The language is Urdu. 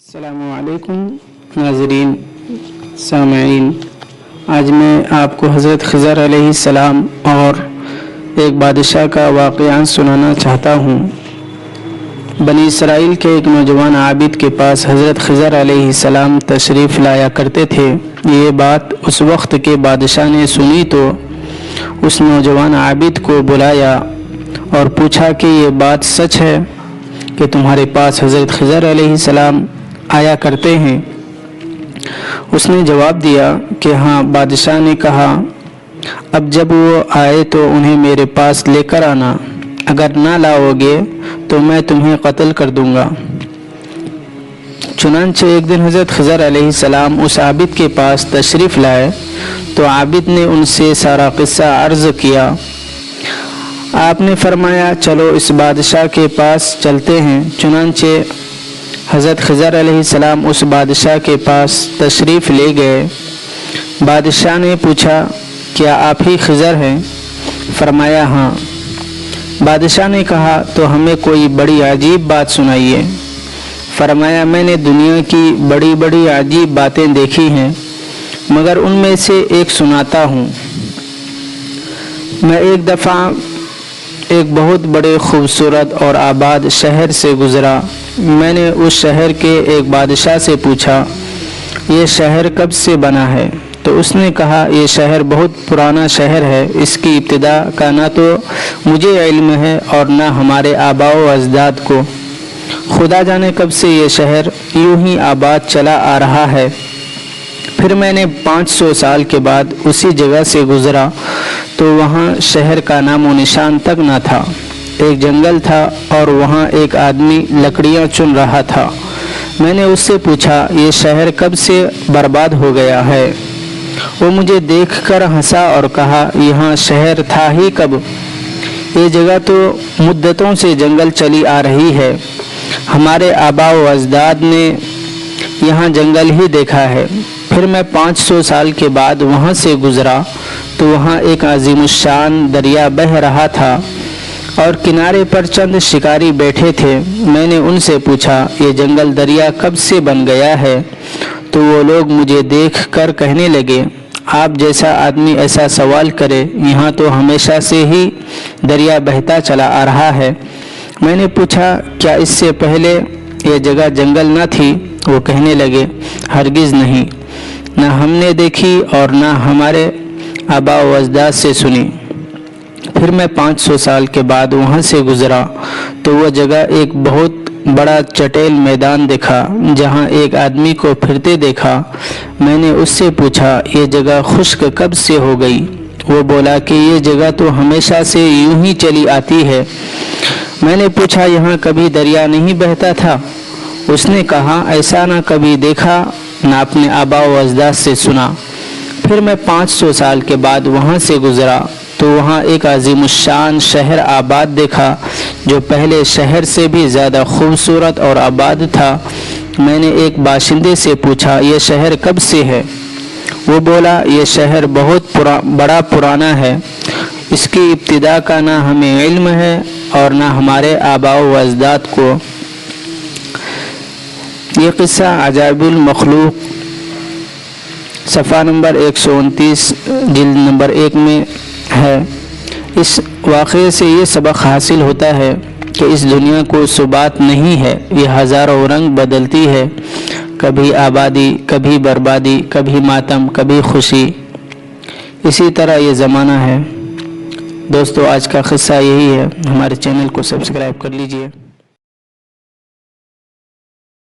السلام علیکم ناظرین سامعین، آج میں آپ کو حضرت خضر علیہ السلام اور ایک بادشاہ کا واقعہ سنانا چاہتا ہوں۔ بنی اسرائیل کے ایک نوجوان عابد کے پاس حضرت خضر علیہ السلام تشریف لایا کرتے تھے۔ یہ بات اس وقت کے بادشاہ نے سنی تو اس نوجوان عابد کو بلایا اور پوچھا کہ یہ بات سچ ہے کہ تمہارے پاس حضرت خضر علیہ السلام آیا کرتے ہیں؟ اس نے جواب دیا کہ ہاں۔ بادشاہ نے کہا، اب جب وہ آئے تو انہیں میرے پاس لے کر آنا، اگر نہ لاؤ گے تو میں تمہیں قتل کر دوں گا۔ چنانچہ ایک دن حضرت خضر علیہ السلام اس عابد کے پاس تشریف لائے تو عابد نے ان سے سارا قصہ عرض کیا۔ آپ نے فرمایا، چلو اس بادشاہ کے پاس چلتے ہیں۔ چنانچہ حضرت خضر علیہ السلام اس بادشاہ کے پاس تشریف لے گئے۔ بادشاہ نے پوچھا، کیا آپ ہی خضر ہیں؟ فرمایا، ہاں۔ بادشاہ نے کہا، تو ہمیں کوئی بڑی عجیب بات سنائیے۔ فرمایا، میں نے دنیا کی بڑی بڑی عجیب باتیں دیکھی ہیں، مگر ان میں سے ایک سناتا ہوں۔ میں ایک دفعہ ایک بہت بڑے خوبصورت اور آباد شہر سے گزرا۔ میں نے اس شہر کے ایک بادشاہ سے پوچھا، یہ شہر کب سے بنا ہے؟ تو اس نے کہا، یہ شہر بہت پرانا شہر ہے، اس کی ابتدا کا نہ تو مجھے علم ہے اور نہ ہمارے آباء و اجداد کو۔ خدا جانے کب سے یہ شہر یوں ہی آباد چلا آ رہا ہے۔ پھر میں نے 500 سال کے بعد اسی جگہ سے گزرا تو وہاں شہر کا نام و نشان تک نہ تھا۔ ایک جنگل تھا اور وہاں ایک آدمی لکڑیاں چن رہا تھا۔ میں نے اس سے پوچھا، یہ شہر کب سے برباد ہو گیا ہے؟ وہ مجھے دیکھ کر ہنسا اور کہا، یہاں شہر تھا ہی کب؟ یہ جگہ تو مدتوں سے جنگل چلی آ رہی ہے۔ ہمارے آباء و اجداد نے یہاں جنگل ہی دیکھا ہے۔ پھر میں 500 سال کے بعد وہاں سے گزرا تو وہاں ایک عظیم الشان دریا بہہ رہا تھا اور کنارے پر چند شکاری بیٹھے تھے۔ میں نے ان سے پوچھا، یہ جنگل دریا کب سے بن گیا ہے؟ تو وہ لوگ مجھے دیکھ کر کہنے لگے، آپ جیسا آدمی ایسا سوال کرے، یہاں تو ہمیشہ سے ہی دریا بہتا چلا آ رہا ہے۔ میں نے پوچھا، کیا اس سے پہلے یہ جگہ جنگل نہ تھی؟ وہ کہنے لگے، ہرگز نہیں، نہ ہم نے دیکھی اور نہ ہمارے آباء و اجداد سے سنی۔ پھر میں 500 سال کے بعد وہاں سے گزرا تو وہ جگہ ایک بہت بڑا چٹیل میدان دیکھا جہاں ایک آدمی کو پھرتے دیکھا۔ میں نے اس سے پوچھا، یہ جگہ خشک کب سے ہو گئی؟ وہ بولا کہ یہ جگہ تو ہمیشہ سے یوں ہی چلی آتی ہے۔ میں نے پوچھا، یہاں کبھی دریا نہیں بہتا تھا؟ اس نے کہا، ایسا نہ کبھی دیکھا نہ اپنے آباء و اجداد سے سنا۔ پھر میں 500 سال کے بعد وہاں سے گزرا تو وہاں ایک عظیم الشان شہر آباد دیکھا جو پہلے شہر سے بھی زیادہ خوبصورت اور آباد تھا۔ میں نے ایک باشندے سے پوچھا، یہ شہر کب سے ہے؟ وہ بولا، یہ شہر بہت بڑا پرانا ہے، اس کی ابتدا کا نہ ہمیں علم ہے اور نہ ہمارے آباء و اجداد کو۔ یہ قصہ عجائب المخلوق صفحہ نمبر 129 جلد نمبر 1 میں ہے۔ اس واقعے سے یہ سبق حاصل ہوتا ہے کہ اس دنیا کو ثبات نہیں ہے، یہ ہزاروں رنگ بدلتی ہے، کبھی آبادی، کبھی بربادی، کبھی ماتم، کبھی خوشی، اسی طرح یہ زمانہ ہے۔ دوستو، آج کا قصہ یہی ہے۔ ہمارے چینل کو سبسکرائب کر لیجئے۔